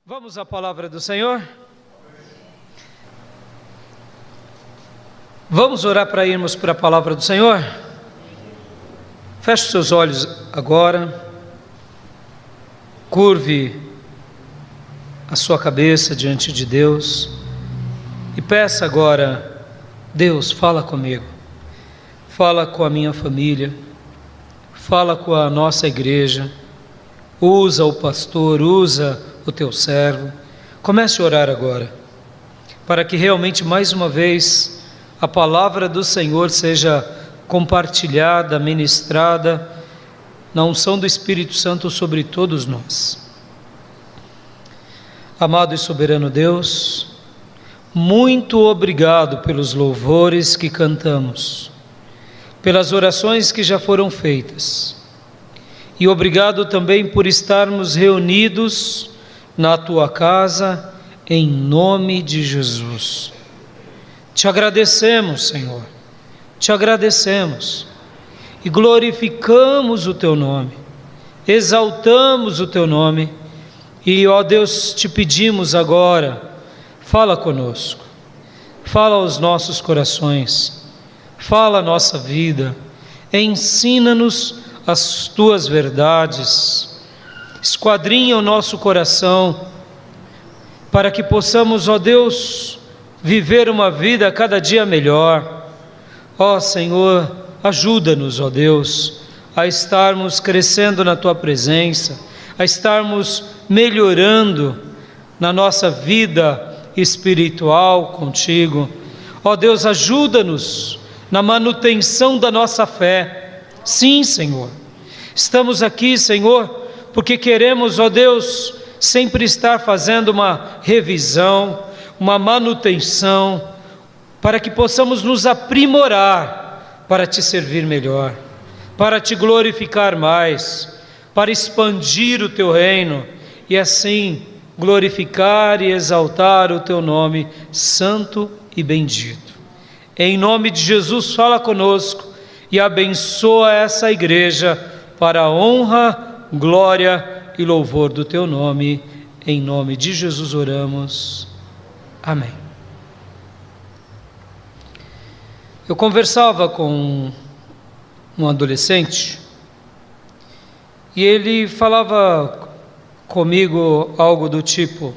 Vamos à palavra do Senhor? Vamos orar para irmos para a palavra do Senhor? Feche os seus olhos agora, curve a sua cabeça diante de Deus e peça agora: Deus, fala comigo, fala com a minha família, fala com a nossa igreja, usa o pastor, usa o teu servo. Comece a orar agora, para que realmente mais uma vez a palavra do Senhor seja compartilhada, ministrada na unção do Espírito Santo sobre todos nós. Amado e soberano Deus, muito obrigado pelos louvores que cantamos, pelas orações que já foram feitas, e obrigado também por estarmos reunidos na tua casa, em nome de Jesus. Te agradecemos, Senhor, te agradecemos e glorificamos o teu nome, exaltamos o teu nome e, ó Deus, te pedimos agora, fala conosco, fala aos nossos corações, fala a nossa vida, ensina-nos as tuas verdades, esquadrinha o nosso coração, para que possamos, ó Deus, viver uma vida cada dia melhor. Ó Senhor, ajuda-nos, ó Deus, a estarmos crescendo na tua presença, a estarmos melhorando na nossa vida espiritual contigo. Ó Deus, ajuda-nos na manutenção da nossa fé. Sim, Senhor, estamos aqui, Senhor, porque queremos, ó Deus, sempre estar fazendo uma revisão, uma manutenção, para que possamos nos aprimorar para te servir melhor, para te glorificar mais, para expandir o teu reino e assim glorificar e exaltar o teu nome santo e bendito. Em nome de Jesus, fala conosco e abençoa essa igreja para a honra, glória e louvor do teu nome. Em nome de Jesus oramos. Amém. Eu conversava com um adolescente e ele falava comigo algo do tipo: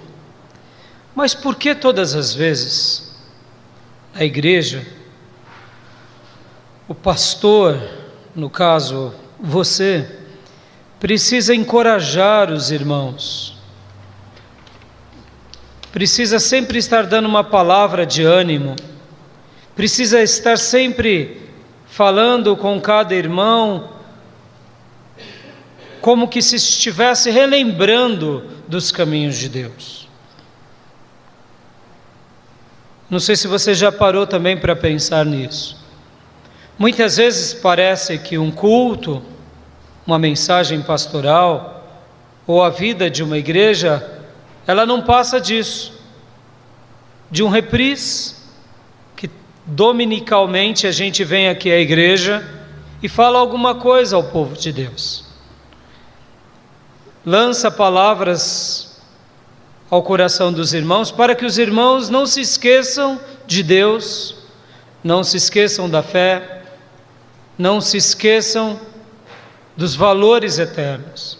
mas por que todas as vezes na igreja o pastor, no caso você, precisa encorajar os irmãos, precisa sempre estar dando uma palavra de ânimo, precisa estar sempre falando com cada irmão, como que se estivesse relembrando dos caminhos de Deus? Não sei se você já parou também para pensar nisso. Muitas vezes parece que um culto, uma mensagem pastoral ou a vida de uma igreja, ela não passa disso, de um reprise, que dominicalmente a gente vem aqui à igreja e fala alguma coisa ao povo de Deus, lança palavras ao coração dos irmãos, para que os irmãos não se esqueçam de Deus, não se esqueçam da fé, não se esqueçam dos valores eternos.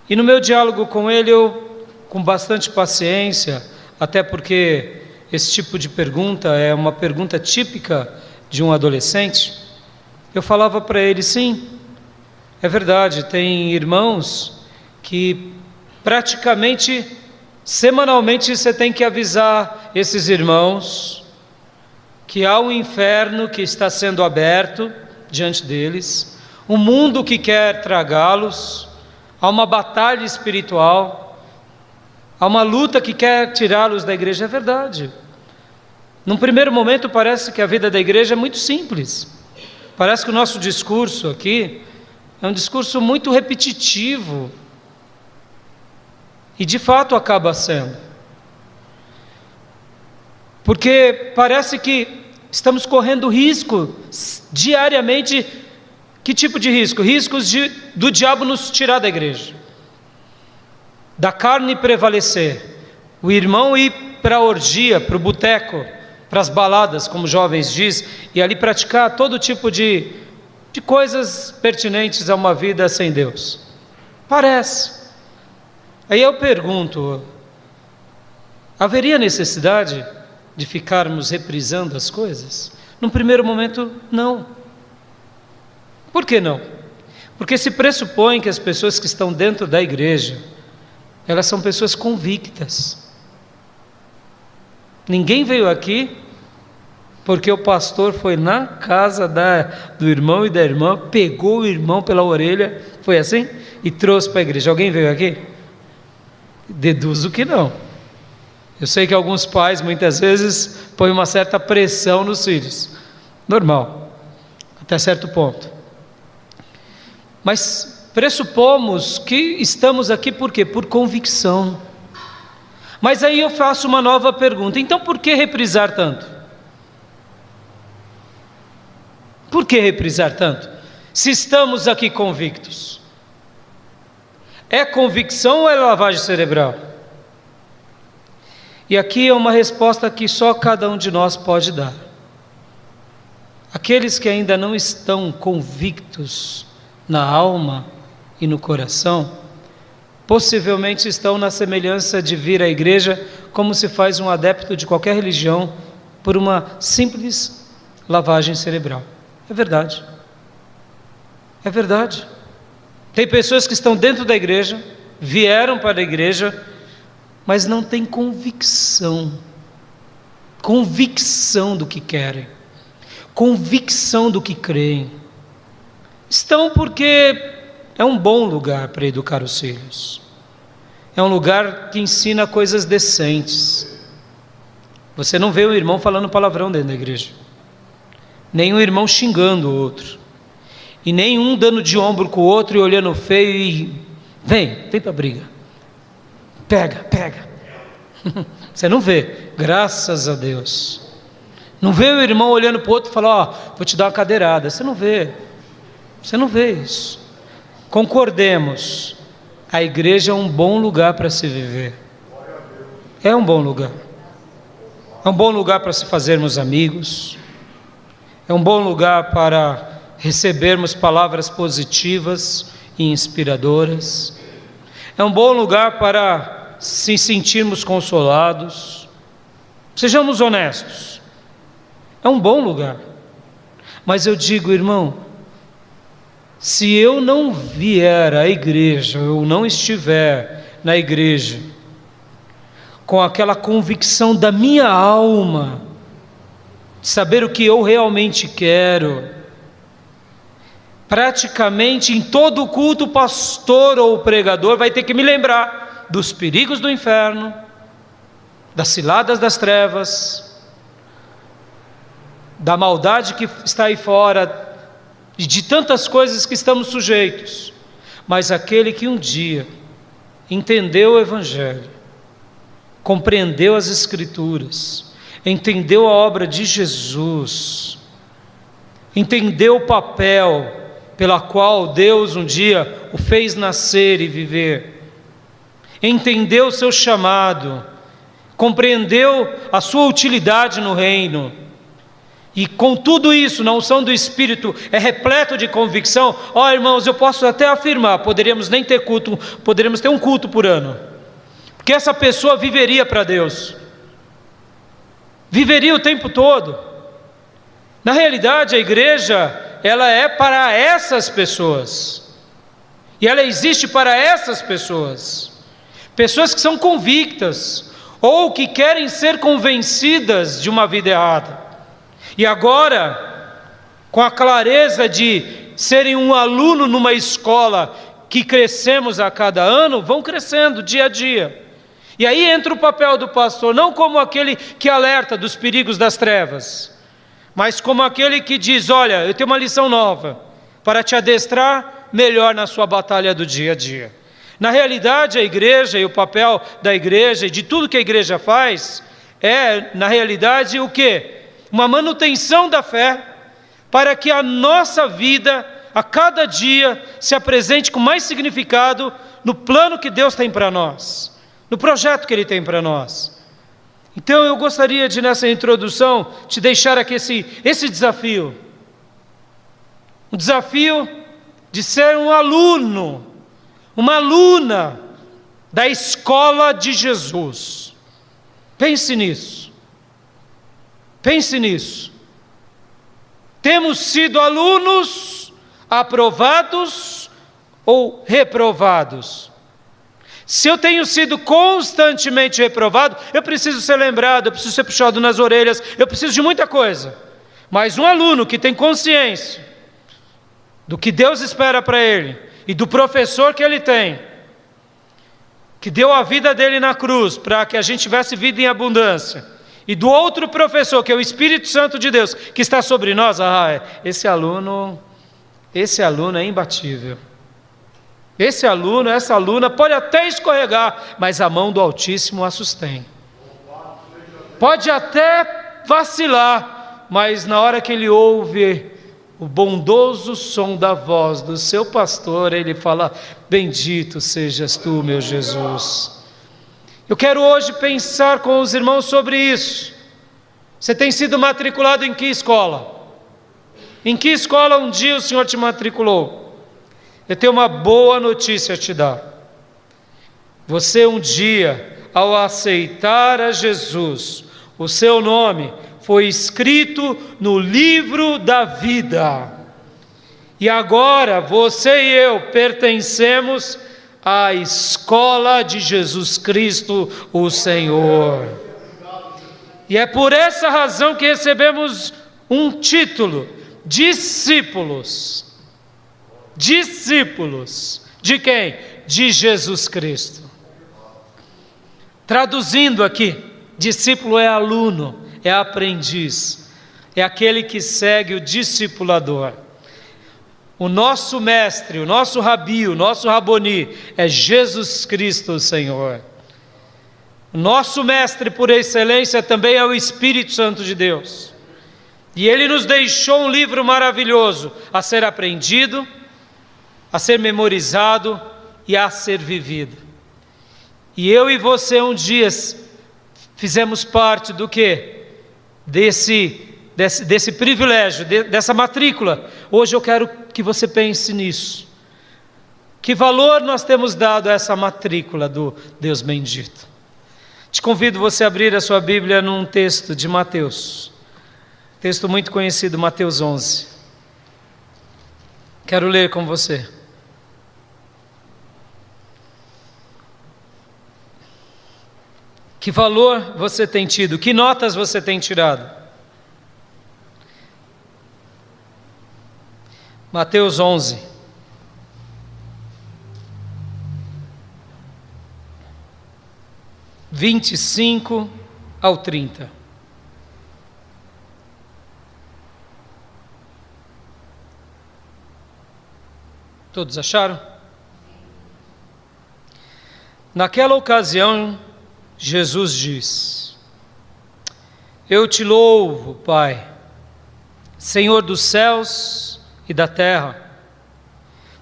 E no meu diálogo com ele, eu, com bastante paciência, até porque esse tipo de pergunta é uma pergunta típica de um adolescente, eu falava para ele: sim, é verdade, tem irmãos que praticamente semanalmente você tem que avisar esses irmãos que há um inferno que está sendo aberto diante deles, um mundo que quer tragá-los, há uma batalha espiritual, há uma luta que quer tirá-los da igreja. É verdade. Num primeiro momento parece que a vida da igreja é muito simples, parece que o nosso discurso aqui é um discurso muito repetitivo, e de fato acaba sendo, porque parece que estamos correndo risco diariamente. Que tipo de risco? Riscos do diabo nos tirar da igreja. da carne prevalecer, o irmão ir para a orgia, para o boteco, para as baladas, como jovens diz, e ali praticar todo tipo de coisas pertinentes a uma vida sem Deus. Parece. Aí eu pergunto, haveria necessidade de ficarmos reprisando as coisas? Num primeiro momento, não. Por que não? Porque se pressupõe que as pessoas que estão dentro da igreja, elas são pessoas convictas. Ninguém veio aqui porque o pastor foi na casa do irmão e da irmã, pegou o irmão pela orelha, foi assim? E trouxe para a igreja. Alguém veio aqui? Deduzo que não. Eu sei que alguns pais muitas vezes põem uma certa pressão nos filhos. Normal, até certo ponto. Mas pressupomos que estamos aqui por quê? Por convicção. Mas aí eu faço uma nova pergunta. Então por que reprisar tanto? Por que reprisar tanto? Se estamos aqui convictos. É convicção ou é lavagem cerebral? E aqui é uma resposta que só cada um de nós pode dar. Aqueles que ainda não estão convictos na alma e no coração, possivelmente estão na semelhança de vir à igreja como se faz um adepto de qualquer religião por uma simples lavagem cerebral. É verdade. É verdade. Tem pessoas que estão dentro da igreja, vieram para a igreja, mas não têm convicção do que querem, convicção do que creem. Estão porque é um bom lugar para educar os filhos, é um lugar que ensina coisas decentes. Você não vê o irmão falando palavrão dentro da igreja, nem um irmão xingando o outro, e nem um dando de ombro com o outro e olhando feio e vem para a briga, pega. Você não vê, graças a Deus. Não vê o irmão olhando para o outro e falar, vou te dar uma cadeirada. Você não vê isso. Concordemos, a igreja é um bom lugar para se viver. É um bom lugar. É um bom lugar para se fazermos amigos. É um bom lugar para recebermos palavras positivas e inspiradoras. É um bom lugar para se sentirmos consolados. Sejamos honestos. É um bom lugar. Mas eu digo, irmão, se eu não vier à igreja, eu não estiver na igreja com aquela convicção da minha alma, de saber o que eu realmente quero, praticamente em todo culto o pastor ou o pregador vai ter que me lembrar dos perigos do inferno, das ciladas das trevas, da maldade que está aí fora, e de tantas coisas que estamos sujeitos. Mas aquele que um dia entendeu o Evangelho, compreendeu as Escrituras, entendeu a obra de Jesus, entendeu o papel pela qual Deus um dia o fez nascer e viver, entendeu o seu chamado, compreendeu a sua utilidade no reino, e com tudo isso, na unção do Espírito, é repleto de convicção. Irmãos, eu posso até afirmar, poderíamos nem ter culto, poderíamos ter um culto por ano, porque essa pessoa viveria para Deus, viveria o tempo todo. Na realidade, a igreja, ela é para essas pessoas, e ela existe para essas pessoas que são convictas, ou que querem ser convencidas de uma vida errada. E agora, com a clareza de serem um aluno numa escola que crescemos a cada ano, vão crescendo dia a dia. E aí entra o papel do pastor, não como aquele que alerta dos perigos das trevas, mas como aquele que diz, olha, eu tenho uma lição nova, para te adestrar melhor na sua batalha do dia a dia. Na realidade, a igreja e o papel da igreja e de tudo que a igreja faz, é, na realidade, o quê? Uma manutenção da fé, para que a nossa vida, a cada dia, se apresente com mais significado no plano que Deus tem para nós, no projeto que Ele tem para nós. Então eu gostaria de, nessa introdução, te deixar aqui esse desafio. Um desafio de ser um aluno, uma aluna da escola de Jesus. Pense nisso. Pense nisso. Temos sido alunos aprovados ou reprovados? Se eu tenho sido constantemente reprovado, eu preciso ser lembrado, eu preciso ser puxado nas orelhas, eu preciso de muita coisa. Mas um aluno que tem consciência do que Deus espera para ele e do professor que ele tem, que deu a vida dele na cruz para que a gente tivesse vida em abundância, e do outro professor, que é o Espírito Santo de Deus, que está sobre nós, esse aluno é imbatível. Esse aluno, essa aluna pode até escorregar, mas a mão do Altíssimo a sustém. Pode até vacilar, mas na hora que ele ouve o bondoso som da voz do seu pastor, ele fala: bendito sejas tu, meu Jesus. Eu quero hoje pensar com os irmãos sobre isso. Você tem sido matriculado em que escola? Em que escola um dia o Senhor te matriculou? Eu tenho uma boa notícia a te dar. Você um dia, ao aceitar a Jesus, o seu nome foi escrito no livro da vida. E agora você e eu pertencemos à escola de Jesus Cristo, o Senhor. E é por essa razão que recebemos um título: discípulos. Discípulos de quem? De Jesus Cristo. Traduzindo aqui, discípulo é aluno, é aprendiz, é aquele que segue o discipulador. O nosso mestre, o nosso rabi, o nosso raboni é Jesus Cristo, o Senhor. O nosso mestre por excelência também é o Espírito Santo de Deus. E Ele nos deixou um livro maravilhoso a ser aprendido, a ser memorizado e a ser vivido. E eu e você um dia fizemos parte do quê? Desse privilégio, dessa matrícula. Hoje eu quero que você pense nisso. Que valor nós temos dado a essa matrícula do Deus bendito? Te convido você a abrir a sua Bíblia num texto de Mateus. Texto muito conhecido, Mateus 11. Quero ler com você. Que valor você tem tido? Que notas você tem tirado? Mateus 11. – 25 ao 30. Todos acharam? Naquela ocasião, Jesus diz: eu te louvo, Pai, Senhor dos céus e da terra,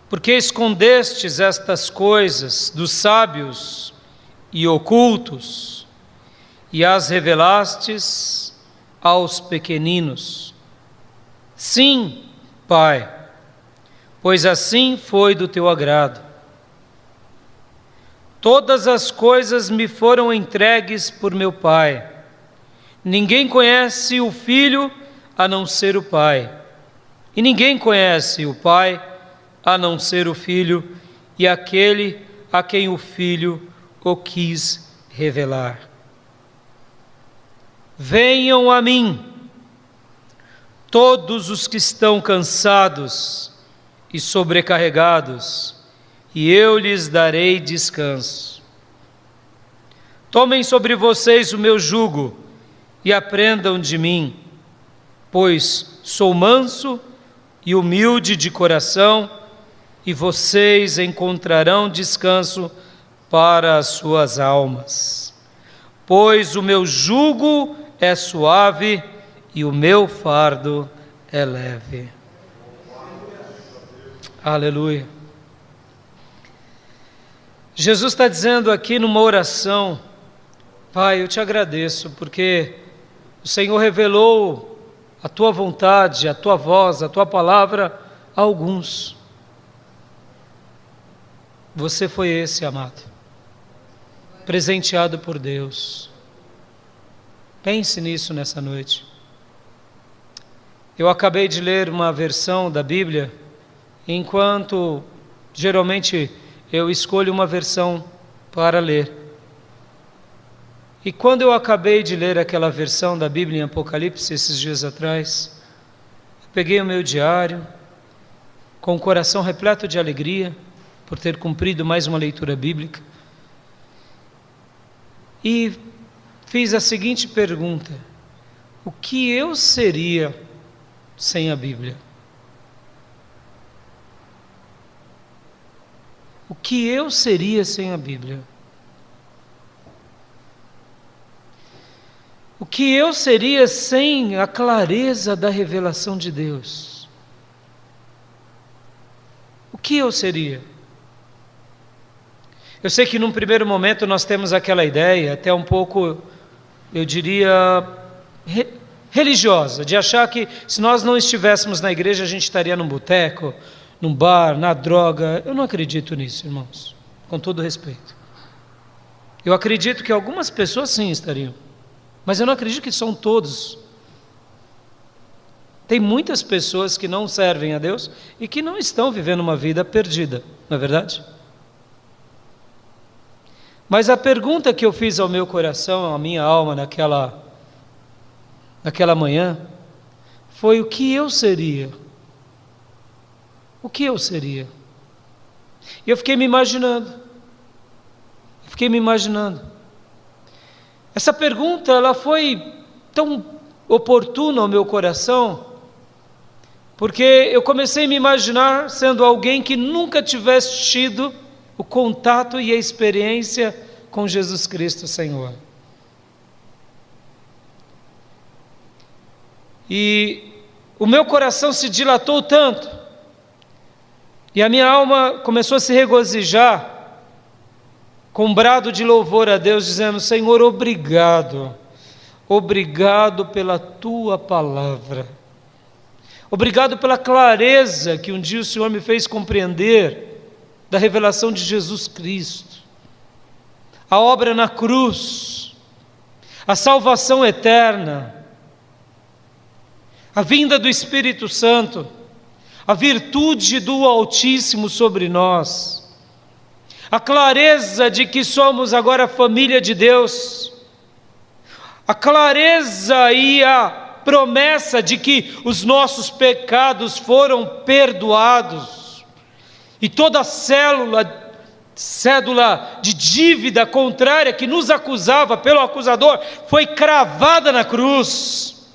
porque escondestes estas coisas dos sábios e ocultos e as revelastes aos pequeninos. Sim, Pai, pois assim foi do teu agrado. Todas as coisas me foram entregues por meu Pai. Ninguém conhece o Filho a não ser o Pai. E ninguém conhece o Pai a não ser o Filho e aquele a quem o Filho o quis revelar. Venham a mim, todos os que estão cansados e sobrecarregados, e eu lhes darei descanso. Tomem sobre vocês o meu jugo e aprendam de mim, pois sou manso e humilde de coração, e vocês encontrarão descanso para as suas almas. Pois o meu jugo é suave e o meu fardo é leve. Aleluia. Jesus está dizendo aqui numa oração: Pai, eu te agradeço porque o Senhor revelou a tua vontade, a tua voz, a tua palavra a alguns. Você foi esse, amado, presenteado por Deus. Pense nisso nessa noite. Eu acabei de ler uma versão da Bíblia, enquanto geralmente eu escolho uma versão para ler. E quando eu acabei de ler aquela versão da Bíblia em Apocalipse, esses dias atrás, eu peguei o meu diário, com o coração repleto de alegria, por ter cumprido mais uma leitura bíblica, e fiz a seguinte pergunta: o que eu seria sem a Bíblia? O que eu seria sem a Bíblia? O que eu seria sem a clareza da revelação de Deus? O que eu seria? Eu sei que num primeiro momento nós temos aquela ideia, até um pouco, eu diria, religiosa, de achar que se nós não estivéssemos na igreja, a gente estaria num boteco, num bar, na droga. Eu não acredito nisso, irmãos, com todo respeito. Eu acredito que algumas pessoas sim estariam, mas eu não acredito que são todos. Tem muitas pessoas que não servem a Deus e que não estão vivendo uma vida perdida, não é verdade? Mas a pergunta que eu fiz ao meu coração, à minha alma naquela manhã, foi: o que eu seria? O que eu seria? E eu fiquei me imaginando. Essa pergunta, ela foi tão oportuna ao meu coração, porque eu comecei a me imaginar sendo alguém que nunca tivesse tido o contato e a experiência com Jesus Cristo, Senhor. E o meu coração se dilatou tanto, e a minha alma começou a se regozijar, com um brado de louvor a Deus, dizendo: Senhor, obrigado, obrigado pela tua palavra, obrigado pela clareza que um dia o Senhor me fez compreender da revelação de Jesus Cristo, a obra na cruz, a salvação eterna, a vinda do Espírito Santo, a virtude do Altíssimo sobre nós, a clareza de que somos agora família de Deus, a clareza e a promessa de que os nossos pecados foram perdoados, e toda cédula de dívida contrária que nos acusava pelo acusador foi cravada na cruz.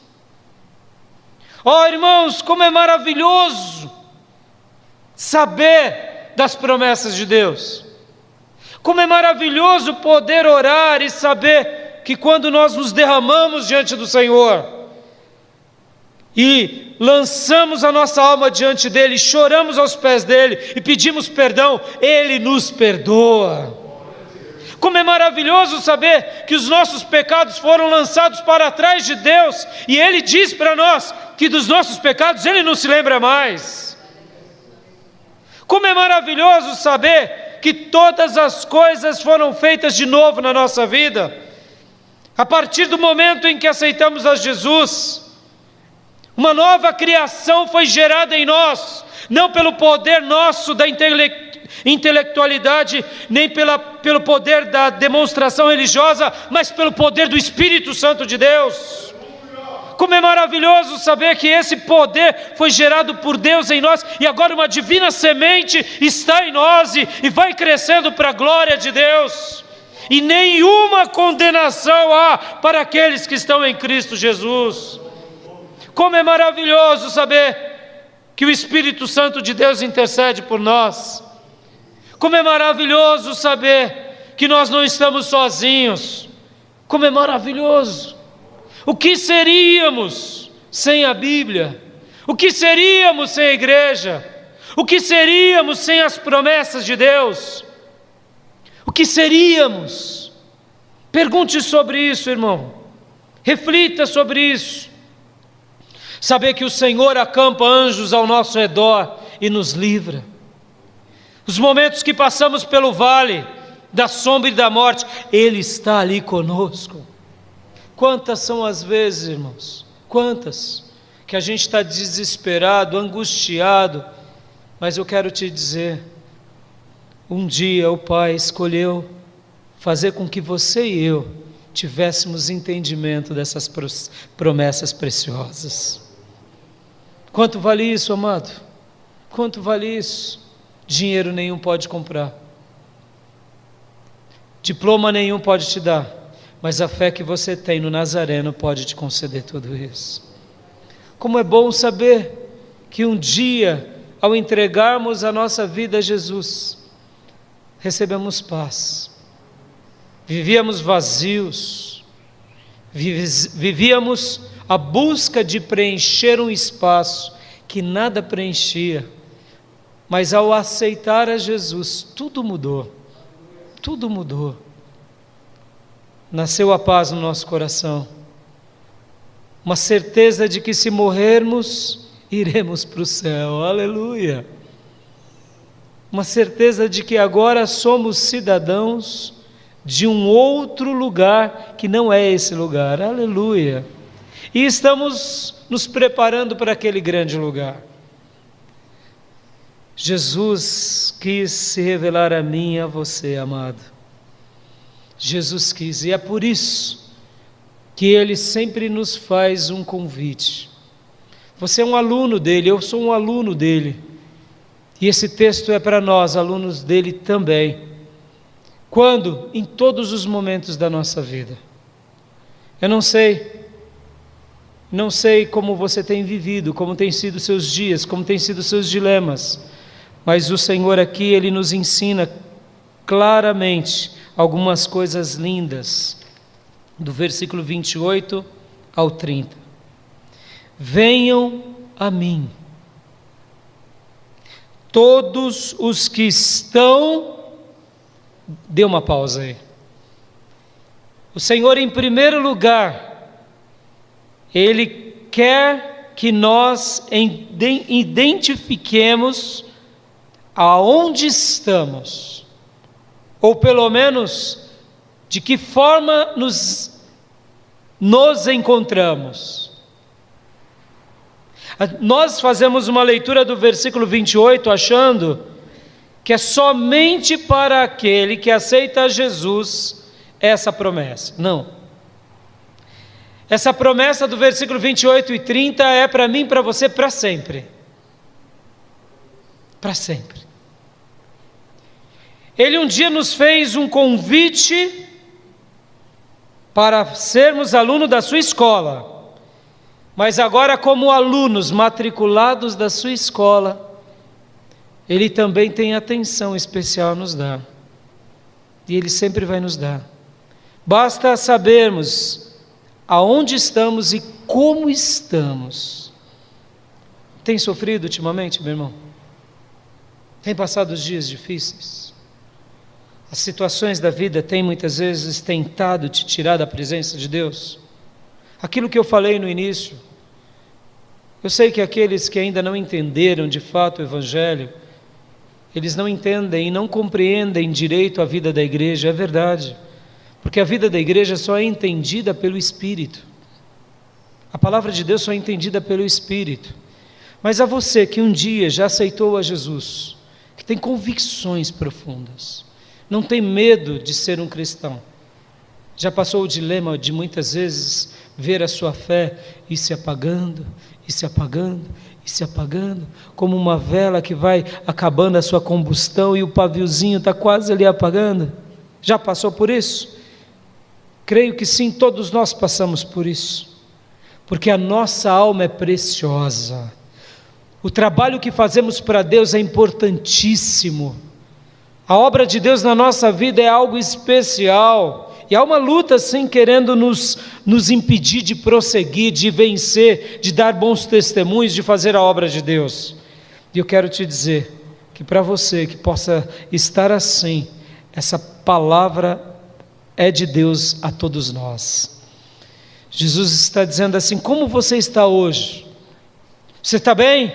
Oh, irmãos, como é maravilhoso saber das promessas de Deus. Como é maravilhoso poder orar e saber que quando nós nos derramamos diante do Senhor e lançamos a nossa alma diante dEle, choramos aos pés dEle e pedimos perdão, Ele nos perdoa. Como é maravilhoso saber que os nossos pecados foram lançados para trás de Deus, e Ele diz para nós que dos nossos pecados Ele não se lembra mais. Como é maravilhoso saber que todas as coisas foram feitas de novo na nossa vida, a partir do momento em que aceitamos a Jesus. Uma nova criação foi gerada em nós, não pelo poder nosso da intelectualidade, nem pelo poder da demonstração religiosa, mas pelo poder do Espírito Santo de Deus. Como é maravilhoso saber que esse poder foi gerado por Deus em nós, e agora uma divina semente está em nós e vai crescendo para a glória de Deus. E nenhuma condenação há para aqueles que estão em Cristo Jesus. Como é maravilhoso saber que o Espírito Santo de Deus intercede por nós. Como é maravilhoso saber que nós não estamos sozinhos. Como é maravilhoso. O que seríamos sem a Bíblia? O que seríamos sem a igreja? O que seríamos sem as promessas de Deus? O que seríamos? Pergunte sobre isso, irmão. Reflita sobre isso. Saber que o Senhor acampa anjos ao nosso redor e nos livra. Os momentos que passamos pelo vale da sombra e da morte, Ele está ali conosco. Quantas são as vezes, irmãos? Quantas? Que a gente está desesperado, angustiado. Mas eu quero te dizer, um dia o Pai escolheu fazer com que você e eu tivéssemos entendimento dessas promessas preciosas. Quanto vale isso, amado? Quanto vale isso? Dinheiro nenhum pode comprar. Diploma nenhum pode te dar. Mas a fé que você tem no Nazareno pode te conceder tudo isso. Como é bom saber que um dia, ao entregarmos a nossa vida a Jesus, recebemos paz. Vivíamos vazios, vivíamos a busca de preencher um espaço que nada preenchia, mas ao aceitar a Jesus, tudo mudou, tudo mudou. Nasceu a paz no nosso coração, uma certeza de que se morrermos, iremos para o céu, aleluia. Uma certeza de que agora somos cidadãos de um outro lugar que não é esse lugar, aleluia. E estamos nos preparando para aquele grande lugar. Jesus quis se revelar a mim e a você, amado. Jesus quis, e é por isso que Ele sempre nos faz um convite. Você é um aluno dele, eu sou um aluno dele. E esse texto é para nós, alunos dele também. Quando? Em todos os momentos da nossa vida. Eu não sei como você tem vivido, como tem sido seus dias, como tem sido seus dilemas, mas o Senhor aqui, Ele nos ensina claramente algumas coisas lindas, do versículo 28 ao 30. Venham a mim, todos os que estão... Dê uma pausa aí. O Senhor, em primeiro lugar, Ele quer que nós identifiquemos aonde estamos, ou pelo menos de que forma nos encontramos. Nós fazemos uma leitura do versículo 28 achando que é somente para aquele que aceita Jesus essa promessa. Não. Essa promessa do versículo 28 e 30 é para mim e para você para sempre. Para sempre. Ele um dia nos fez um convite para sermos alunos da sua escola, mas agora, como alunos matriculados da sua escola, Ele também tem atenção especial a nos dar, e Ele sempre vai nos dar. Basta sabermos aonde estamos e como estamos. Tem sofrido ultimamente, meu irmão? Tem passado os dias difíceis? As situações da vida têm muitas vezes tentado te tirar da presença de Deus? Aquilo que eu falei no início, eu sei que aqueles que ainda não entenderam de fato o Evangelho, eles não entendem e não compreendem direito a vida da igreja, é verdade, porque a vida da igreja só é entendida pelo Espírito, a palavra de Deus só é entendida pelo Espírito. Mas a você que um dia já aceitou a Jesus, que tem convicções profundas, não tem medo de ser um cristão, já passou o dilema de muitas vezes ver a sua fé ir se apagando, e se apagando, e se apagando, como uma vela que vai acabando a sua combustão e o paviozinho está quase ali apagando? Já passou por isso? Creio que sim, todos nós passamos por isso, porque a nossa alma é preciosa, o trabalho que fazemos para Deus é importantíssimo, a obra de Deus na nossa vida é algo especial, e há uma luta sim querendo nos impedir de prosseguir, de vencer, de dar bons testemunhos, de fazer a obra de Deus. E eu quero te dizer que para você que possa estar assim, essa palavra é de Deus a todos nós. Jesus está dizendo assim: como você está hoje? Você está bem?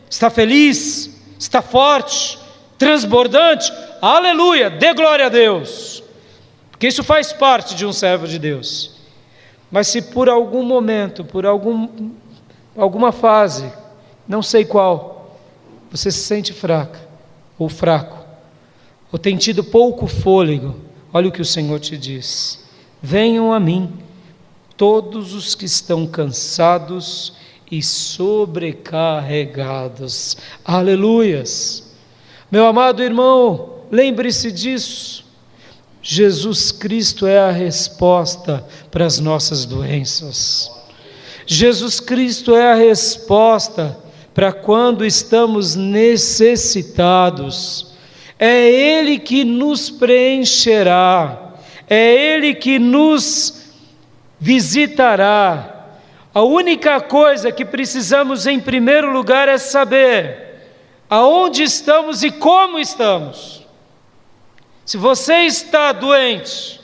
Está feliz? Está forte? Transbordante? Aleluia! Dê glória a Deus, porque isso faz parte de um servo de Deus. Mas se por algum momento, por alguma fase, não sei qual, você se sente fraca ou fraco, ou tem tido pouco fôlego, olha o que o Senhor te diz: venham a mim todos os que estão cansados e sobrecarregados. Aleluias! Meu amado irmão, lembre-se disso. Jesus Cristo é a resposta para as nossas doenças. Jesus Cristo é a resposta para quando estamos necessitados. É Ele que nos preencherá, é Ele que nos visitará. A única coisa que precisamos em primeiro lugar é saber aonde estamos e como estamos. Se você está doente,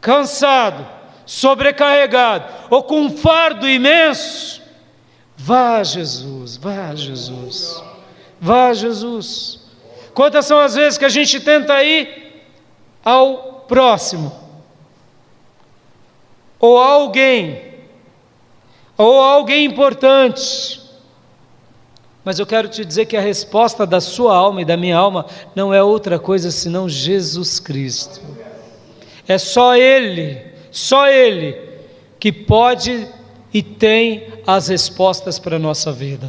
cansado, sobrecarregado ou com um fardo imenso, vá a Jesus, vá a Jesus, vá a Jesus. Quantas são as vezes que a gente tenta ir ao próximo, ou a alguém importante, mas eu quero te dizer que a resposta da sua alma e da minha alma não é outra coisa senão Jesus Cristo. É só Ele que pode e tem as respostas para a nossa vida.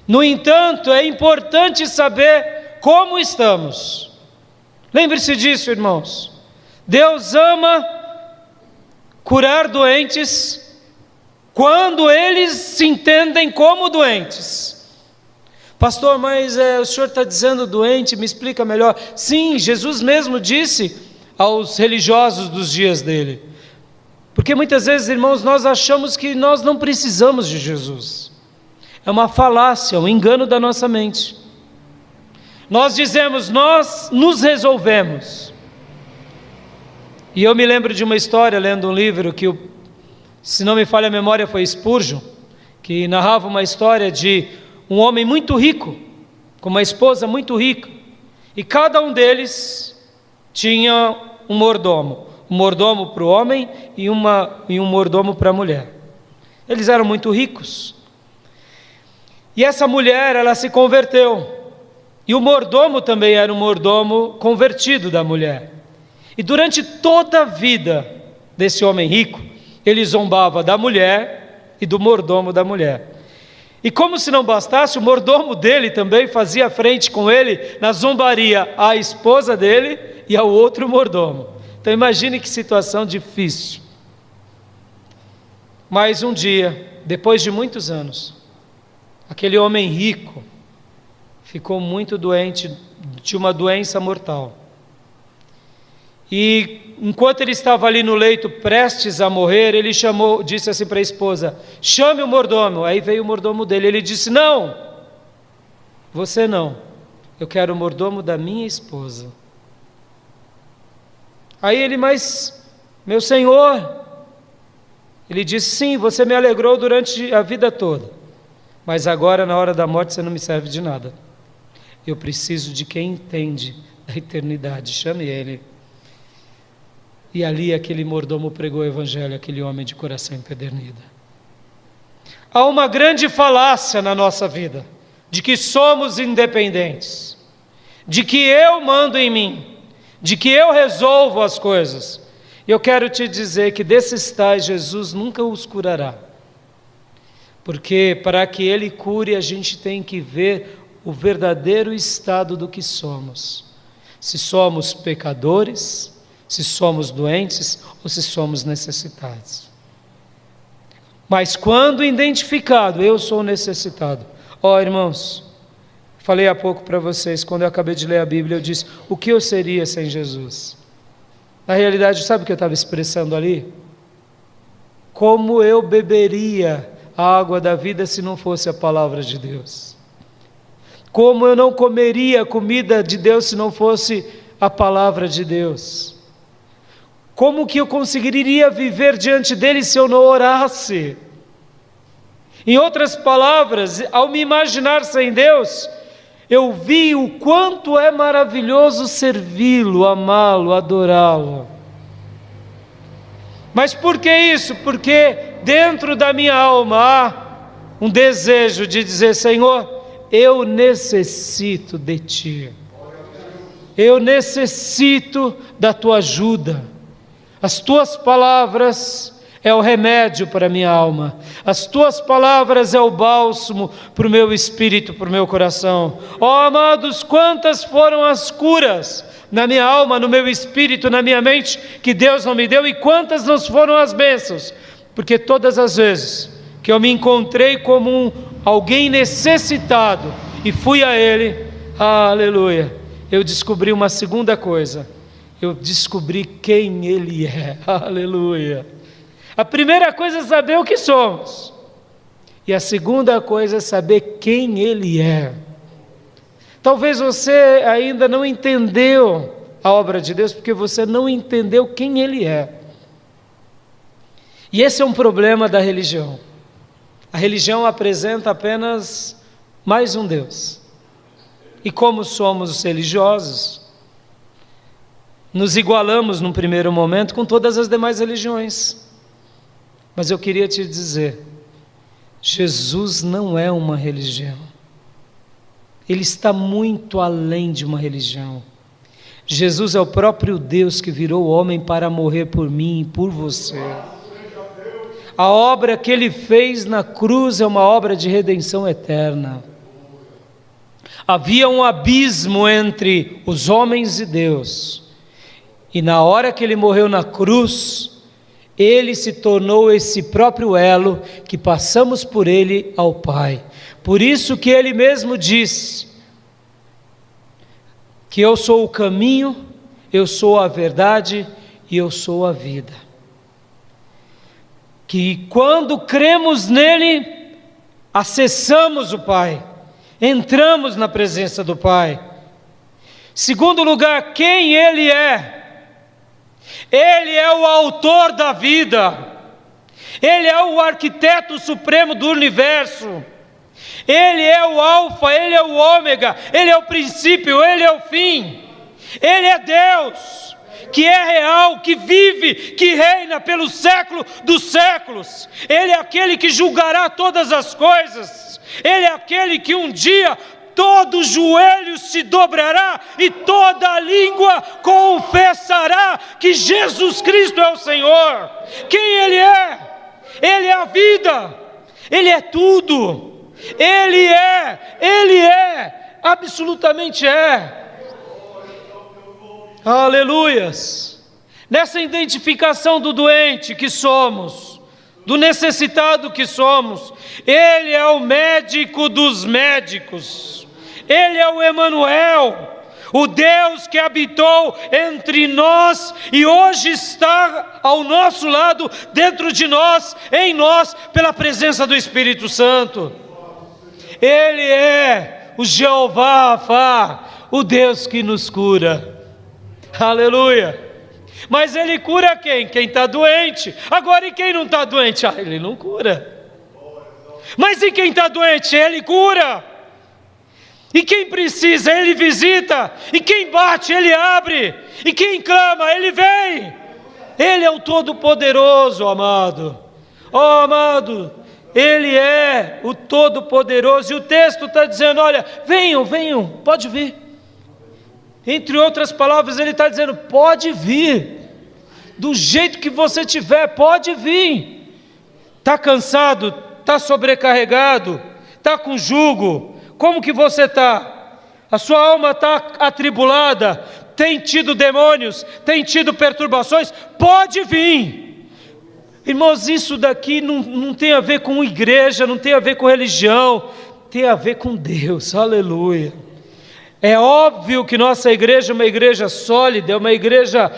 No entanto, é importante saber como estamos. Lembre-se disso, irmãos. Deus ama curar doentes quando eles se entendem como doentes. Pastor, mas o senhor está dizendo doente, me explica melhor. Sim, Jesus mesmo disse aos religiosos dos dias dele. Porque muitas vezes, irmãos, nós achamos que nós não precisamos de Jesus. É uma falácia, um engano da nossa mente. Nós dizemos, nós nos resolvemos. E eu me lembro de uma história, lendo um livro que, se não me falha a memória, foi Spurgeon, que narrava uma história de um homem muito rico, com uma esposa muito rica, e cada um deles tinha um mordomo para o homem e um mordomo para a mulher. Eles eram muito ricos, e essa mulher, ela se converteu, e o mordomo também era um mordomo convertido da mulher, e durante toda a vida desse homem rico, ele zombava da mulher e do mordomo da mulher. E como se não bastasse, o mordomo dele também fazia frente com ele na zombaria à esposa dele e ao outro mordomo. Então imagine que situação difícil. Mas um dia, depois de muitos anos, aquele homem rico ficou muito doente, de uma doença mortal. E enquanto ele estava ali no leito, prestes a morrer, ele disse assim para a esposa: chame o mordomo. Aí veio o mordomo dele, ele disse: não, você não, eu quero o mordomo da minha esposa. Aí ele: mas, meu senhor, ele disse: sim, você me alegrou durante a vida toda, mas agora na hora da morte você não me serve de nada. Eu preciso de quem entende da eternidade, chame ele. E ali aquele mordomo pregou o evangelho, aquele homem de coração empedernido. Há uma grande falácia na nossa vida, de que somos independentes, de que eu mando em mim, de que eu resolvo as coisas. E eu quero te dizer que desses tais Jesus nunca os curará, porque para que Ele cure a gente tem que ver o verdadeiro estado do que somos. Se somos pecadores, se somos doentes ou se somos necessitados. Mas quando identificado, eu sou necessitado. Irmãos, falei há pouco para vocês, quando eu acabei de ler a Bíblia, eu disse: o que eu seria sem Jesus? Na realidade, sabe o que eu estava expressando ali? Como eu beberia a água da vida se não fosse a palavra de Deus? Como eu não comeria a comida de Deus se não fosse a palavra de Deus? Como que eu conseguiria viver diante dele se eu não orasse? Em outras palavras, ao me imaginar sem Deus, eu vi o quanto é maravilhoso servi-lo, amá-lo, adorá-lo. Mas por que isso? Porque dentro da minha alma há um desejo de dizer: Senhor, eu necessito de Ti. Eu necessito da Tua ajuda. As Tuas palavras é o remédio para a minha alma. As Tuas palavras é o bálsamo para o meu espírito, para o meu coração. Ó amados, quantas foram as curas na minha alma, no meu espírito, na minha mente, que Deus não me deu, e quantas não foram as bênçãos, porque todas as vezes que eu me encontrei como alguém necessitado e fui a Ele, aleluia, eu descobri uma segunda coisa: eu descobri quem Ele é, aleluia. A primeira coisa é saber o que somos, e a segunda coisa é saber quem Ele é. Talvez você ainda não entendeu a obra de Deus, porque você não entendeu quem Ele é. E esse é um problema da religião. A religião apresenta apenas mais um Deus. E como somos os religiosos, nos igualamos num primeiro momento com todas as demais religiões. Mas eu queria te dizer, Jesus não é uma religião. Ele está muito além de uma religião. Jesus é o próprio Deus que virou homem para morrer por mim e por você. A obra que Ele fez na cruz é uma obra de redenção eterna. Havia um abismo entre os homens e Deus. E na hora que Ele morreu na cruz, Ele se tornou esse próprio elo que passamos por Ele ao Pai. Por isso que Ele mesmo diz que eu sou o caminho, eu sou a verdade e eu sou a vida. Que quando cremos nele, acessamos o Pai, entramos na presença do Pai. Segundo lugar, quem Ele é? Ele é o autor da vida, Ele é o arquiteto supremo do universo. Ele é o alfa, Ele é o ômega, Ele é o princípio, Ele é o fim. Ele é Deus, que é real, que vive, que reina pelo século dos séculos. Ele é aquele que julgará todas as coisas. Ele é aquele que um dia todo joelho se dobrará e toda língua confessará que Jesus Cristo é o Senhor. Quem Ele é? Ele é a vida, Ele é tudo. Ele é, absolutamente é. Aleluias. Nessa identificação do doente que somos, do necessitado que somos, Ele é o médico dos médicos, Ele é o Emanuel, o Deus que habitou entre nós e hoje está ao nosso lado, dentro de nós, em nós, pela presença do Espírito Santo. Ele é o Jeová Rafá, o Deus que nos cura. Aleluia. Mas Ele cura quem? Quem está doente. Agora, e quem não está doente? Ele não cura. Mas e quem está doente? Ele cura. E quem precisa, Ele visita. E quem bate, Ele abre. E quem clama, Ele vem. Ele é o Todo-Poderoso, amado. Amado, Ele é o Todo-Poderoso. E o texto está dizendo: olha, venham, pode vir. Entre outras palavras, Ele está dizendo: pode vir. Do jeito que você tiver, pode vir. Está cansado? Está sobrecarregado? Está com jugo? Como que você está? A sua alma está atribulada? Tem tido demônios? Tem tido perturbações? Pode vir. Irmãos, isso daqui não tem a ver com igreja, não tem a ver com religião, tem a ver com Deus, aleluia. É óbvio que nossa igreja é uma igreja sólida, é uma igreja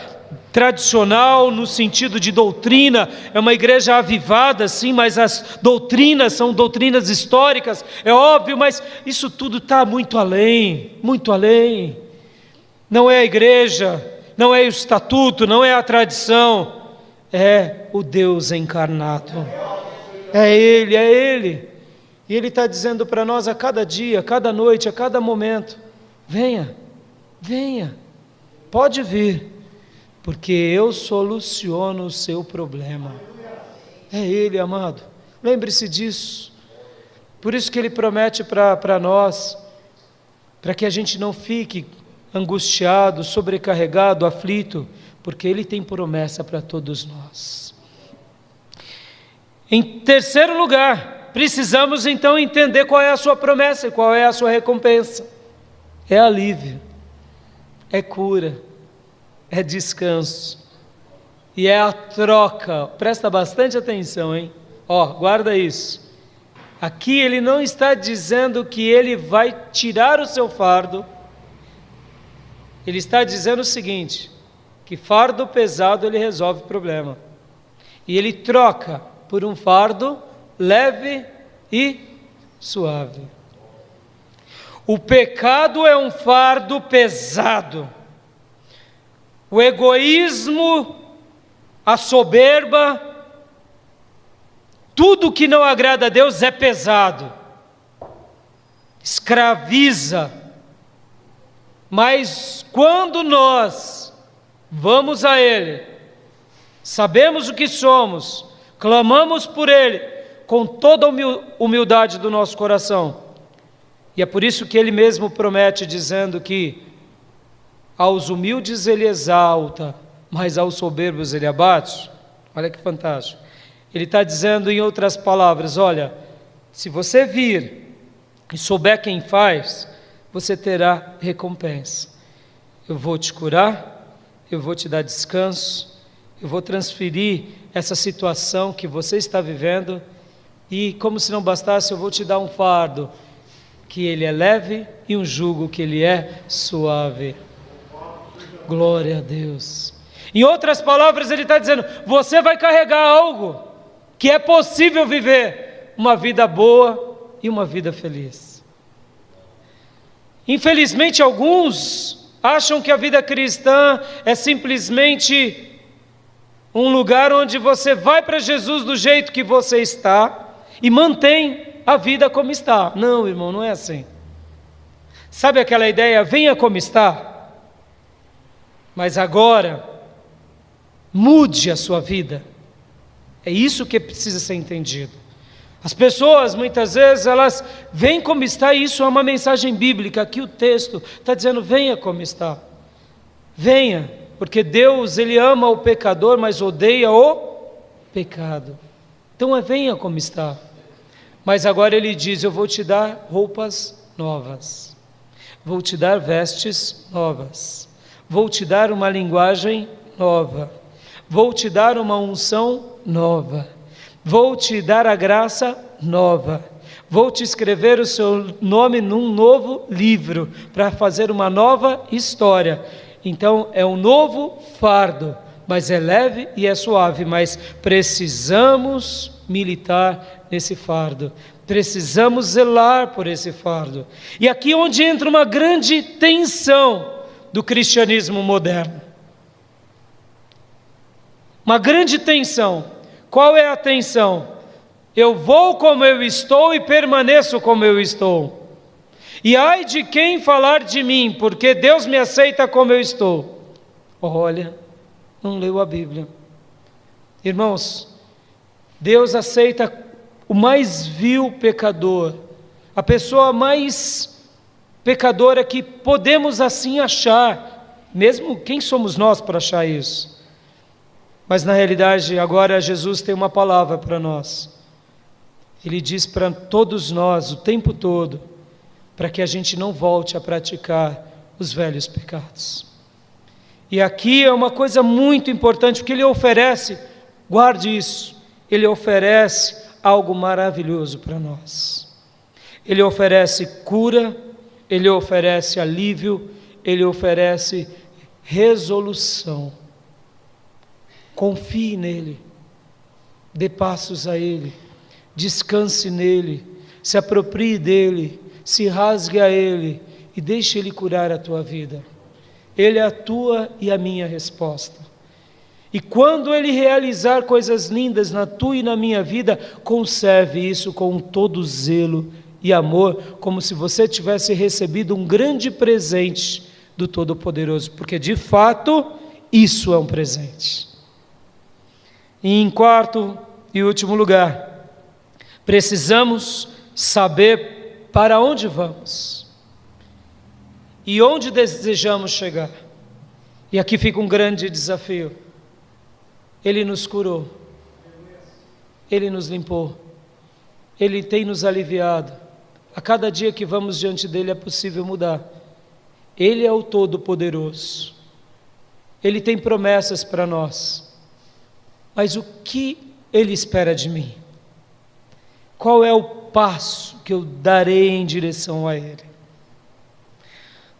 tradicional no sentido de doutrina, é uma igreja avivada, sim, mas as doutrinas são doutrinas históricas, é óbvio, mas isso tudo está muito além, muito além. Não é a igreja, não é o estatuto, não é a tradição, é o Deus encarnado. É Ele, é Ele. E Ele está dizendo para nós a cada dia, a cada noite, a cada momento: venha, venha, pode vir, porque eu soluciono o seu problema. É Ele, amado, lembre-se disso. Por isso que Ele promete para nós, para que a gente não fique angustiado, sobrecarregado, aflito, porque Ele tem promessa para todos nós. Em terceiro lugar, precisamos então entender qual é a sua promessa e qual é a sua recompensa. É alívio, é cura, é descanso, e é a troca. Presta bastante atenção, hein? Guarda isso. Aqui Ele não está dizendo que Ele vai tirar o seu fardo. Ele está dizendo o seguinte, que fardo pesado Ele resolve o problema, e Ele troca por um fardo leve e suave. O pecado é um fardo pesado, o egoísmo, a soberba, tudo que não agrada a Deus é pesado, escraviza. Mas quando nós vamos a Ele, sabemos o que somos, clamamos por Ele, com toda a humildade do nosso coração, e é por isso que Ele mesmo promete, dizendo que aos humildes Ele exalta, mas aos soberbos Ele abate. Olha que fantástico. Ele está dizendo em outras palavras: olha, se você vir e souber quem faz, você terá recompensa. Eu vou te curar, eu vou te dar descanso, eu vou transferir essa situação que você está vivendo, e como se não bastasse, eu vou te dar um fardo, que ele é leve, e um jugo que ele é suave. Glória a Deus. Em outras palavras, ele está dizendo: você vai carregar algo que é possível viver uma vida boa e uma vida feliz. Infelizmente, alguns acham que a vida cristã é simplesmente um lugar onde você vai para Jesus do jeito que você está e mantém a vida como está. Não, irmão, não é assim. Sabe aquela ideia, venha como está, mas agora mude a sua vida. É isso que precisa ser entendido. As pessoas, muitas vezes, elas veem como está, e isso é uma mensagem bíblica. Aqui o texto está dizendo: venha como está. Venha, porque Deus, Ele ama o pecador, mas odeia o pecado. Então venha como está. Mas agora Ele diz: eu vou te dar roupas novas, vou te dar vestes novas, vou te dar uma linguagem nova, vou te dar uma unção nova, vou te dar a graça nova, vou te escrever o seu nome num novo livro, para fazer uma nova história. Então é um novo fardo, mas é leve e é suave, mas precisamos militar nesse fardo, precisamos zelar por esse fardo. E aqui é onde entra uma grande tensão do cristianismo moderno. Uma grande tensão. Qual é a tensão? Eu vou como eu estou e permaneço como eu estou. E ai de quem falar de mim, porque Deus me aceita como eu estou. Olha, não leu a Bíblia. Irmãos, Deus aceita o mais vil pecador, a pessoa mais pecadora que podemos assim achar, mesmo quem somos nós para achar isso? Mas na realidade, agora Jesus tem uma palavra para nós. Ele diz para todos nós o tempo todo, para que a gente não volte a praticar os velhos pecados. E aqui é uma coisa muito importante, porque Ele oferece, guarde isso, Ele oferece algo maravilhoso para nós. Ele oferece cura, Ele oferece alívio, Ele oferece resolução. Confie nele, dê passos a Ele, descanse nele, se aproprie dele, se rasgue a Ele e deixe Ele curar a tua vida. Ele é a tua e a minha resposta. E quando Ele realizar coisas lindas na tua e na minha vida, conserve isso com todo zelo e amor, como se você tivesse recebido um grande presente do Todo-Poderoso, porque de fato isso é um presente. E em quarto e último lugar, precisamos saber para onde vamos e onde desejamos chegar. E aqui fica um grande desafio. Ele nos curou, Ele nos limpou, Ele tem nos aliviado. A cada dia que vamos diante dEle é possível mudar. Ele é o Todo-Poderoso, Ele tem promessas para nós. Mas o que Ele espera de mim? Qual é o passo que eu darei em direção a Ele?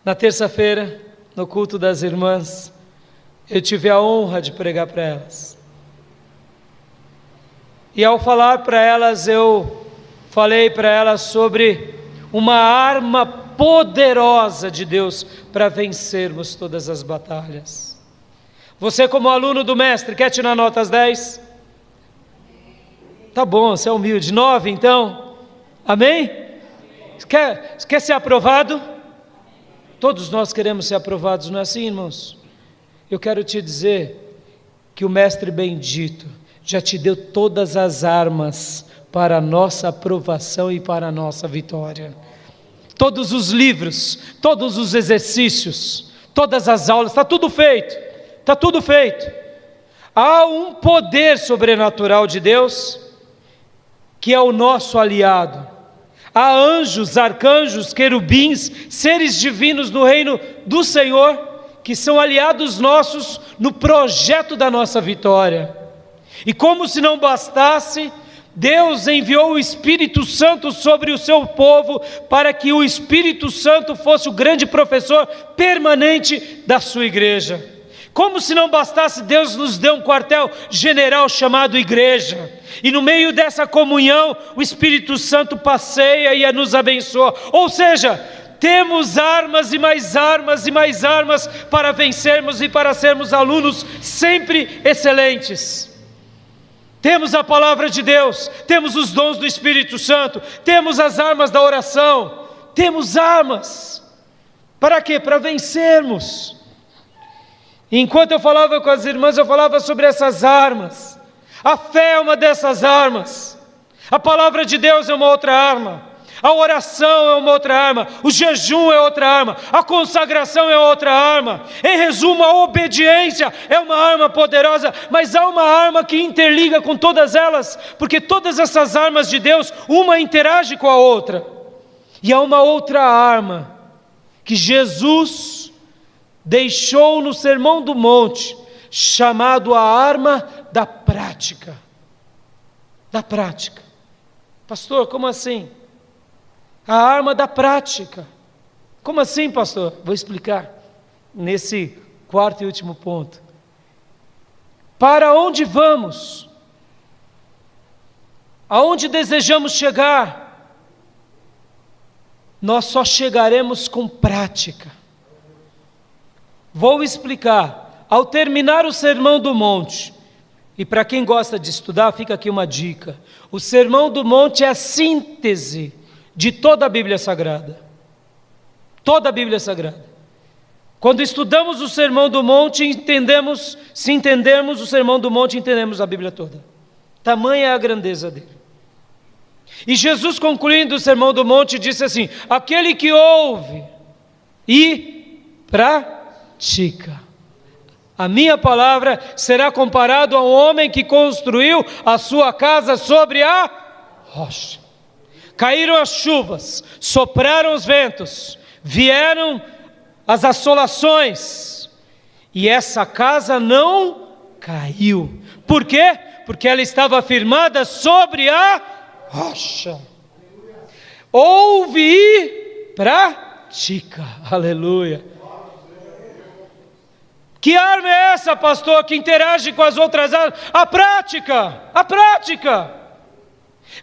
Na terça-feira, no culto das irmãs, eu tive a honra de pregar para elas. E ao falar para elas, eu falei para elas sobre uma arma poderosa de Deus para vencermos todas as batalhas. Você, como aluno do mestre, quer tirar notas 10? Tá bom, você é humilde. 9 então? Amém? Quer ser aprovado? Todos nós queremos ser aprovados, não é assim, irmãos? Eu quero te dizer que o mestre bendito já te deu todas as armas para a nossa aprovação e para a nossa vitória. Todos os livros, todos os exercícios, todas as aulas, está tudo feito, está tudo feito. Há um poder sobrenatural de Deus, que é o nosso aliado. Há anjos, arcanjos, querubins, seres divinos no reino do Senhor, que são aliados nossos no projeto da nossa vitória. E como se não bastasse, Deus enviou o Espírito Santo sobre o seu povo, para que o Espírito Santo fosse o grande professor permanente da sua igreja. Como se não bastasse, Deus nos deu um quartel general chamado igreja, e no meio dessa comunhão, o Espírito Santo passeia e nos abençoa. Ou seja, temos armas e mais armas e mais armas para vencermos e para sermos alunos sempre excelentes. Temos a palavra de Deus, temos os dons do Espírito Santo, temos as armas da oração, temos armas. Para quê? Para vencermos. Enquanto eu falava com as irmãs, eu falava sobre essas armas. A fé é uma dessas armas, a palavra de Deus é uma outra arma, a oração é uma outra arma, o jejum é outra arma, a consagração é outra arma. Em resumo, a obediência é uma arma poderosa, mas há uma arma que interliga com todas elas, porque todas essas armas de Deus, uma interage com a outra. E há uma outra arma que Jesus deixou no Sermão do Monte, chamado a arma da prática. Da prática. Pastor, como assim? A arma da prática. Como assim, pastor? Vou explicar nesse quarto e último ponto. Para onde vamos? Aonde desejamos chegar? Nós só chegaremos com prática. Vou explicar. Ao terminar o Sermão do Monte, e para quem gosta de estudar, fica aqui uma dica: o Sermão do Monte é a síntese de toda a Bíblia Sagrada. Toda a Bíblia Sagrada. Quando estudamos o Sermão do Monte, se entendermos o Sermão do Monte, entendemos a Bíblia toda. Tamanha é a grandeza dele. E Jesus, concluindo o Sermão do Monte, disse assim: aquele que ouve e pratica a minha palavra será comparado a um homem que construiu a sua casa sobre a rocha. Caíram as chuvas, sopraram os ventos, vieram as assolações, e essa casa não caiu. Por quê? Porque ela estava firmada sobre a rocha. Ouve e pratica. pratica. Aleluia. Que arma é essa, pastor, que interage com as outras armas? A prática, a prática.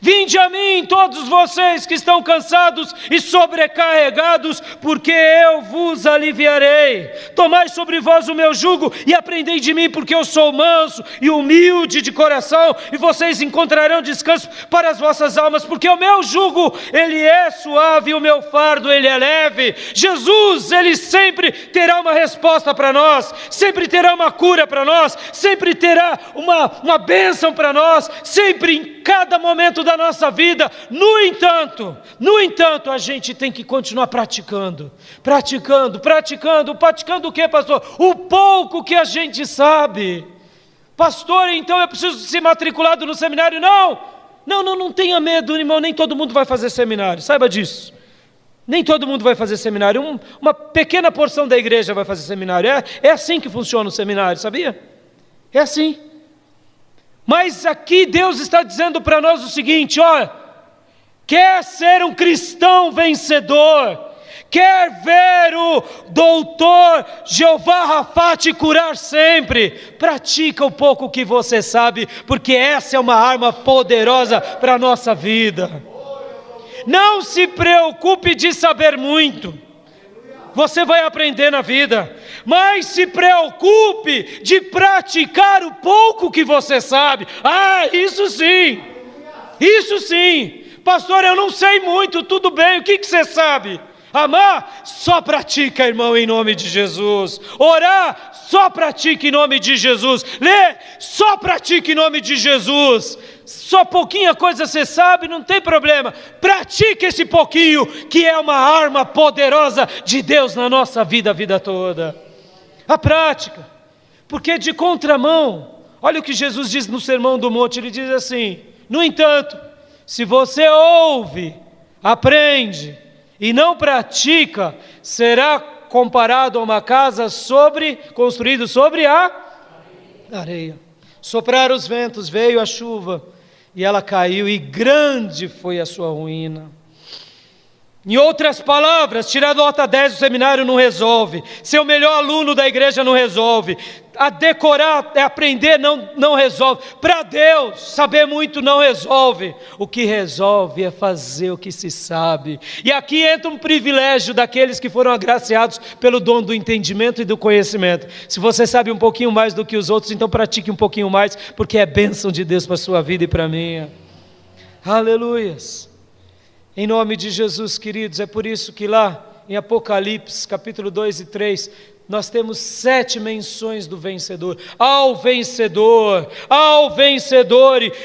Vinde a mim, todos vocês que estão cansados e sobrecarregados, porque eu vos aliviarei. Tomai sobre vós o meu jugo e aprendei de mim, porque eu sou manso e humilde de coração, e vocês encontrarão descanso para as vossas almas, porque o meu jugo, ele é suave e o meu fardo, ele é leve. Jesus, ele sempre terá uma resposta para nós, sempre terá uma cura para nós, sempre terá uma bênção para nós, sempre, em cada momento da nossa vida. No entanto, a gente tem que continuar praticando o que, pastor? O pouco que a gente sabe. Pastor, então eu preciso ser matriculado no seminário? Não tenha medo, irmão, nem todo mundo vai fazer seminário, saiba disso. Nem todo mundo vai fazer seminário, uma pequena porção da igreja vai fazer seminário, é assim que funciona o seminário, sabia? É assim. Mas aqui Deus está dizendo para nós o seguinte: olha, quer ser um cristão vencedor, quer ver o doutor Jeová Rafá te curar sempre, pratica o pouco que você sabe, porque essa é uma arma poderosa para a nossa vida. Não se preocupe de saber muito, você vai aprender na vida, mas se preocupe de praticar o pouco que você sabe. Isso sim, pastor, eu não sei muito, tudo bem, o que você sabe? Amar, só pratica, irmão, em nome de Jesus. Orar, só pratica em nome de Jesus. Ler, só pratica em nome de Jesus. Só pouquinha coisa você sabe, não tem problema. Pratique esse pouquinho, que é uma arma poderosa de Deus na nossa vida, a vida toda. A prática, porque de contramão, olha o que Jesus diz no Sermão do Monte, ele diz assim: no entanto, se você ouve, aprende e não pratica, será comparado a uma casa construída sobre a areia. Sopraram os ventos, veio a chuva, e ela caiu, e grande foi a sua ruína. Em outras palavras, tirar nota 10 do seminário não resolve, ser o melhor aluno da igreja não resolve, a decorar, aprender não resolve, para Deus saber muito não resolve, o que resolve é fazer o que se sabe. E aqui entra um privilégio daqueles que foram agraciados pelo dom do entendimento e do conhecimento. Se você sabe um pouquinho mais do que os outros, então pratique um pouquinho mais, porque é bênção de Deus para a sua vida e para a minha. Aleluias. Em nome de Jesus, queridos, é por isso que lá em Apocalipse, capítulo 2 e 3, nós temos 7 menções do vencedor. Ao vencedor,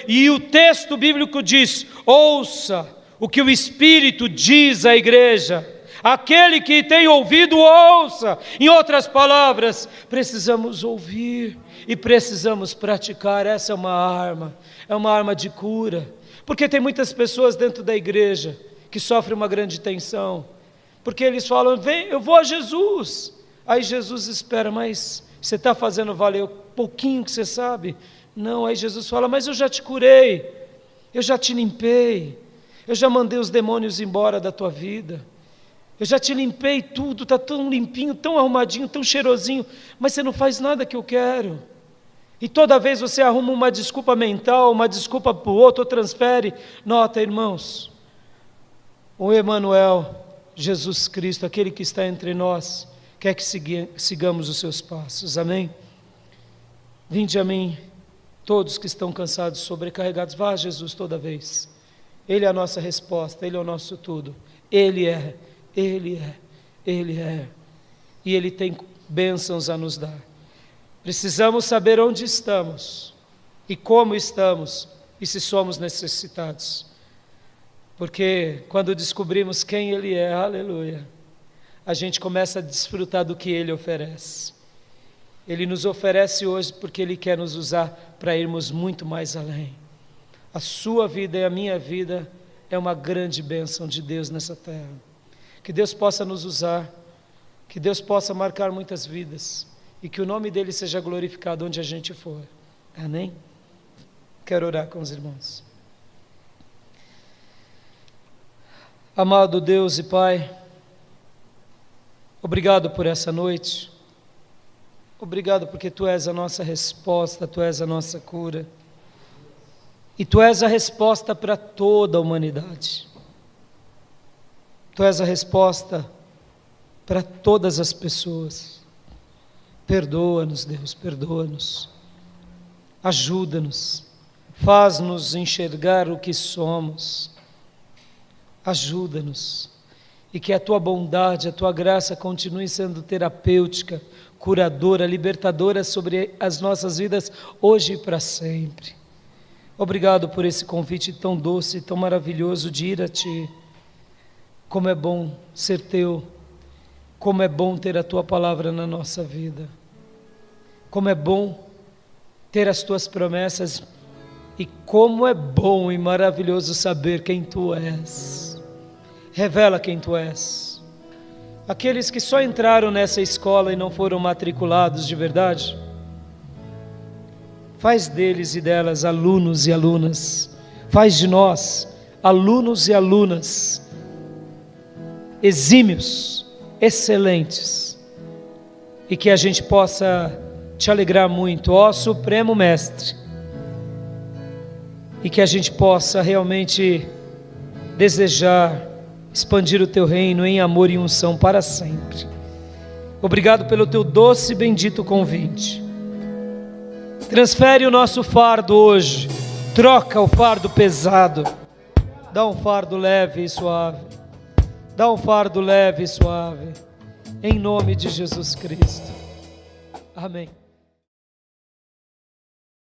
e o texto bíblico diz: ouça o que o Espírito diz à igreja. Aquele que tem ouvido, ouça. Em outras palavras, precisamos ouvir e precisamos praticar. Essa é uma arma de cura. Porque tem muitas pessoas dentro da igreja que sofrem uma grande tensão, porque eles falam: eu vou a Jesus. Aí Jesus espera: mas você está fazendo valer o pouquinho que você sabe? Não. Aí Jesus fala: mas eu já te curei, eu já te limpei, eu já mandei os demônios embora da tua vida, eu já te limpei tudo, está tão limpinho, tão arrumadinho, tão cheirosinho, mas você não faz nada que eu quero. E toda vez você arruma uma desculpa mental, uma desculpa para o outro, ou transfere. Nota, irmãos, o Emanuel, Jesus Cristo, aquele que está entre nós, quer que sigamos os seus passos, amém? Vinde a mim, todos que estão cansados, sobrecarregados, vá a Jesus toda vez. Ele é a nossa resposta, Ele é o nosso tudo. Ele é, e Ele tem bênçãos a nos dar. Precisamos saber onde estamos e como estamos e se somos necessitados, porque quando descobrimos quem Ele é, aleluia, a gente começa a desfrutar do que Ele oferece. Ele nos oferece hoje porque Ele quer nos usar para irmos muito mais além. A sua vida e a minha vida é uma grande bênção de Deus nessa terra. Que Deus possa nos usar, que Deus possa marcar muitas vidas, e que o nome dEle seja glorificado onde a gente for. Amém? Quero orar com os irmãos. Amado Deus e Pai, Obrigado por essa noite. Obrigado porque Tu és a nossa resposta, Tu és a nossa cura. E Tu és a resposta para toda a humanidade. Tu és a resposta para todas as pessoas. Perdoa-nos, Deus, perdoa-nos. Ajuda-nos. Faz-nos enxergar o que somos. Ajuda-nos. E que a Tua bondade, a Tua graça continue sendo terapêutica, curadora, libertadora sobre as nossas vidas, hoje e para sempre. Obrigado por esse convite tão doce, tão maravilhoso de ir a Ti. Como é bom ser Teu, como é bom ter a Tua palavra na nossa vida. Como é bom ter as Tuas promessas e como é bom e maravilhoso saber quem Tu és. Revela quem Tu és. Aqueles que só entraram nessa escola e não foram matriculados de verdade, faz deles e delas alunos e alunas. Faz de nós alunos e alunas exímios, excelentes, e que a gente possa Te alegrar muito, ó Supremo Mestre, e que a gente possa realmente desejar expandir o Teu reino em amor e unção para sempre. Obrigado pelo Teu doce e bendito convite. Transfere o nosso fardo hoje, troca o fardo pesado, dá um fardo leve e suave, dá um fardo leve e suave, em nome de Jesus Cristo. Amém.